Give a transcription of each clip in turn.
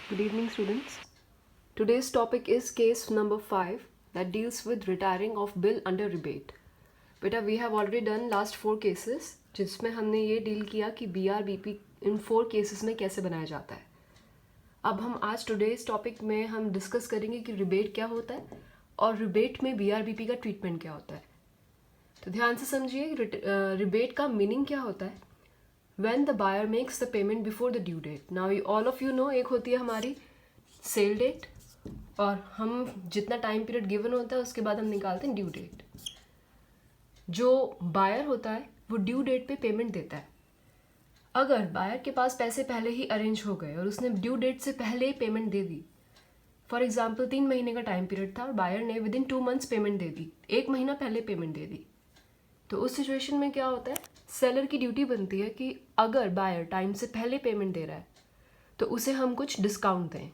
Good evening, students. Today's topic is case number 5 that deals with retiring of bill under rebate. बेटा we have already done last 4 cases जिसमें हमने ये deal किया कि BRBP इन 4 cases में कैसे बनाया जाता है. अब हम आज today's topic में हम डिस्कस करेंगे कि रिबेट क्या होता है और रिबेट में BRBP का ट्रीटमेंट क्या होता है. तो ध्यान से समझिए रिबेट का मीनिंग क्या होता है. When the buyer makes the payment before the due date. Now all of you know एक होती है हमारी सेल डेट और हम जितना टाइम पीरियड गिवन होता है उसके बाद हम निकालते हैं ड्यू डेट. जो बायर होता है वो ड्यू डेट पे पेमेंट देता है. अगर बायर के पास पैसे पहले ही अरेंज हो गए और उसने ड्यू डेट से पहले ही पेमेंट दे दी, फॉर एग्जाम्पल 3 महीने का टाइम पीरियड था और बायर ने विद इन 2 मंथ्स पेमेंट दे दी, 1 महीना पहले पेमेंट दे दी, तो उस सिचुएशन में क्या होता है, सेलर की ड्यूटी बनती है कि अगर बायर टाइम से पहले पेमेंट दे रहा है तो उसे हम कुछ डिस्काउंट दें.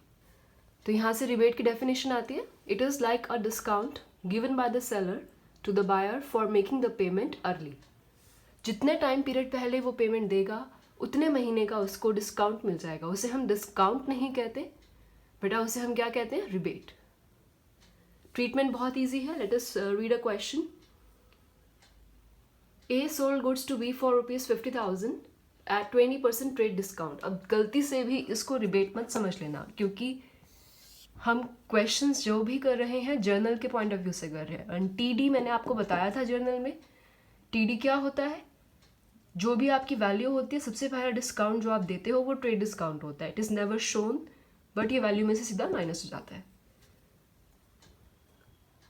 तो यहाँ से रिबेट की डेफिनेशन आती है, it is like a discount given by the seller to the buyer for making the payment early. जितने टाइम पीरियड पहले वो पेमेंट देगा उतने महीने का उसको डिस्काउंट मिल जाएगा. उसे हम डिस्काउंट नहीं कहते बेटा, उसे हम क्या कहते हैं, रिबेट. ट्रीटमेंट बहुत ईजी है. Late us read a question. A sold goods to B for ₹50,000 at 20% trade discount. अब गलती से भी इसको रिबेट मत समझ लेना, क्योंकि हम क्वेश्चंस जो भी कर रहे हैं जर्नल के पॉइंट ऑफ व्यू से कर रहे हैं. एंड TD मैंने आपको बताया था जर्नल में. TD क्या होता है, जो भी आपकी वैल्यू होती है सबसे पहला डिस्काउंट जो आप देते हो वो ट्रेड डिस्काउंट होता है. It is never shown, but ये वैल्यू में से सीधा माइनस हो जाता है.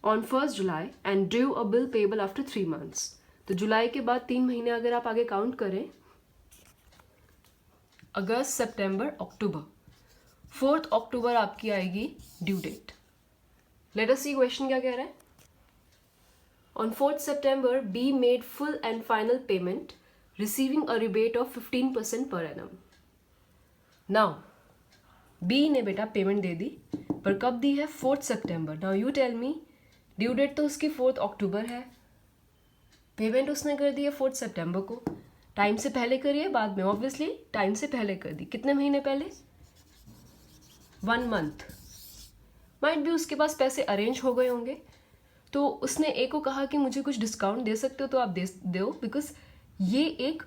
On 1st July and due a bill payable after 3 months. तो जुलाई के बाद 3 महीने अगर आप आगे काउंट करें, अगस्त, सितंबर, अक्टूबर, 4th अक्टूबर आपकी आएगी ड्यू डेट. लेट अस सी क्वेश्चन क्या कह रहा है. On 4th September be made full and final payment receiving a rebate of 15% per annum. Now B ने बेटा पेमेंट दे दी, पर कब दी है, 4th सितंबर. Now you tell me, due date तो उसकी 4th अक्टूबर है, पेमेंट उसने कर दी है 4th सितंबर को. टाइम से पहले करी है बाद में, ऑब्वियसली टाइम से पहले कर दी. कितने महीने पहले, 1 month. माइट भी उसके पास पैसे अरेंज हो गए होंगे, तो उसने ए को कहा कि मुझे कुछ डिस्काउंट दे सकते हो तो आप दो, बिकॉज ये एक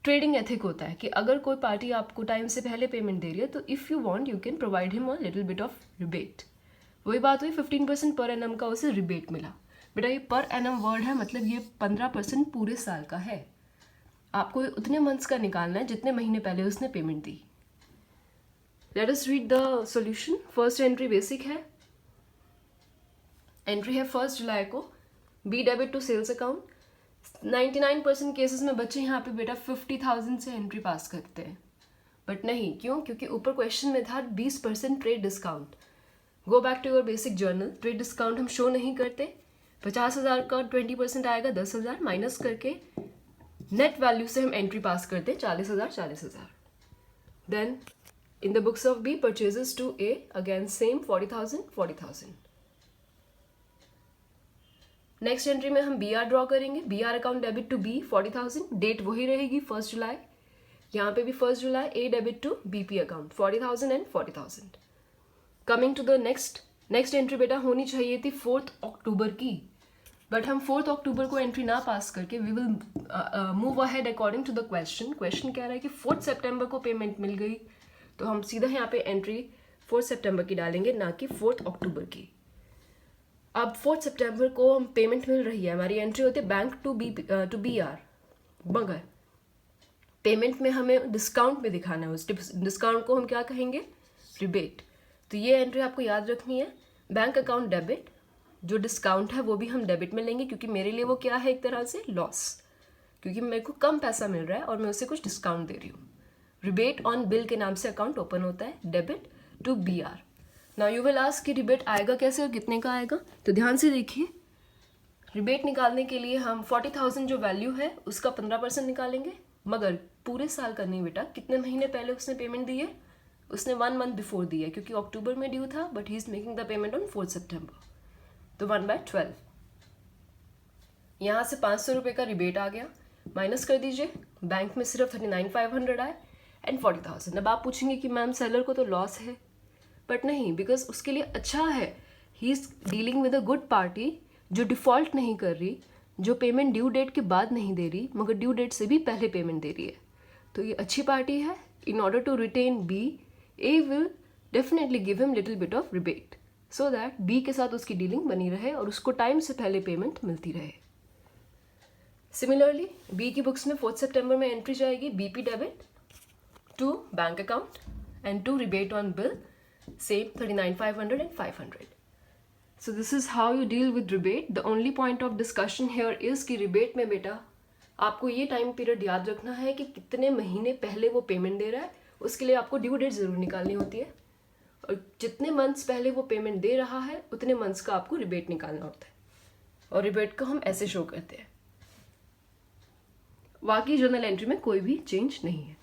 ट्रेडिंग एथिक होता है कि अगर कोई पार्टी आपको टाइम से पहले पेमेंट दे रही है तो if you want you can provide him a little bit of rebate. वही बात हुई, 15% पर एनम का उसे रिबेट मिला. बेटा ये पर एनम वर्ड है, मतलब ये 15% पूरे साल का है. आपको उतने मंथ्स का निकालना है जितने महीने पहले उसने पेमेंट दी. Let us read the solution. First entry basic है. एंट्री है 1st जुलाई को, B debit to sales account. 99% cases में बच्चे यहाँ पे बेटा 50,000 से एंट्री पास करते हैं, बट नहीं. क्यों? क्योंकि ऊपर क्वेश्चन में था 20% trade discount. Go back to your basic journal. Trade discount हम शो नहीं करते. 50,000 का 20% आएगा 10,000, माइनस करके नेट वैल्यू से हम एंट्री पास करते हैं 40,000. Then in the books of B purchases to A, again same 40,000. Next entry में हम BR ड्रॉ करेंगे. BR account debit to B 40,000, date वही रहेगी 1st जुलाई. यहाँ पे भी 1st जुलाई. A debit to BP account 40,000 and 40,000. Coming to the next entry बेटा होनी चाहिए थी 4th अक्टूबर की, बट हम 4th अक्टूबर को एंट्री ना पास करके we will move ahead according to the question. Question कह रहा है कि 4th सितंबर को पेमेंट मिल गई, तो हम सीधा यहाँ पे एंट्री 4th सितंबर की डालेंगे, ना कि 4th अक्टूबर की. अब 4th सितंबर को हम पेमेंट मिल रही है, हमारी एंट्री होती है बैंक टू BR, मगर पेमेंट में हमें डिस्काउंट में दिखाना है. उस डिस्काउंट को हम क्या कहेंगे, रिबेट. तो ये एंट्री आपको याद रखनी है. बैंक अकाउंट डेबिट, जो डिस्काउंट है वो भी हम डेबिट में लेंगे, क्योंकि मेरे लिए वो क्या है, एक तरह से लॉस, क्योंकि मेरे को कम पैसा मिल रहा है और मैं उसे कुछ डिस्काउंट दे रही हूँ. रिबेट ऑन बिल के नाम से अकाउंट ओपन होता है, debit to BR. Now you will ask कि रिबेट आएगा कैसे और कितने का आएगा. तो ध्यान से देखिए, रिबेट निकालने के लिए हम 40,000 जो वैल्यू है उसका 15% निकालेंगे, मगर पूरे साल का नहीं बेटा. कितने महीने पहले उसने पेमेंट दी है, उसने 1 month बिफोर दी है, क्योंकि अक्टूबर में ड्यू था, but he is making the payment on 4th सितंबर. तो 1/12. यहाँ से 500 रुपये का रिबेट आ गया, माइनस कर दीजिए. बैंक में सिर्फ 39,500 आए एंड 40,000. अब आप पूछेंगे कि मैम सेलर को तो लॉस है, बट नहीं, बिकॉज उसके लिए अच्छा है, he is dealing with a good party जो डिफ़ॉल्ट नहीं कर रही, जो पेमेंट ड्यू डेट के बाद नहीं दे रही मगर ड्यू डेट से भी पहले पेमेंट दे रही है, तो ये अच्छी पार्टी है. In order to retain B, A will definitely give him little bit of rebate so that B के साथ उसकी डीलिंग बनी रहे और उसको टाइम से पहले पेमेंट मिलती रहे. सिमिलरली बी की बुक्स में 4 सितंबर में एंट्री जाएगी BP debit to bank account and to rebate on bill same 39,500 and 500. So this is how you deal with rebate. The only point of discussion here is कि rebate में बेटा आपको ये time period याद रखना है कि कितने महीने पहले वो पेमेंट दे रहा है, उसके लिए आपको ड्यू डेट ज़रूर निकालनी होती है और जितने मंथ्स पहले वो पेमेंट दे रहा है उतने मंथ्स का आपको रिबेट निकालना होता है और रिबेट को हम ऐसे शो करते हैं. बाकी जर्नल एंट्री में कोई भी चेंज नहीं है.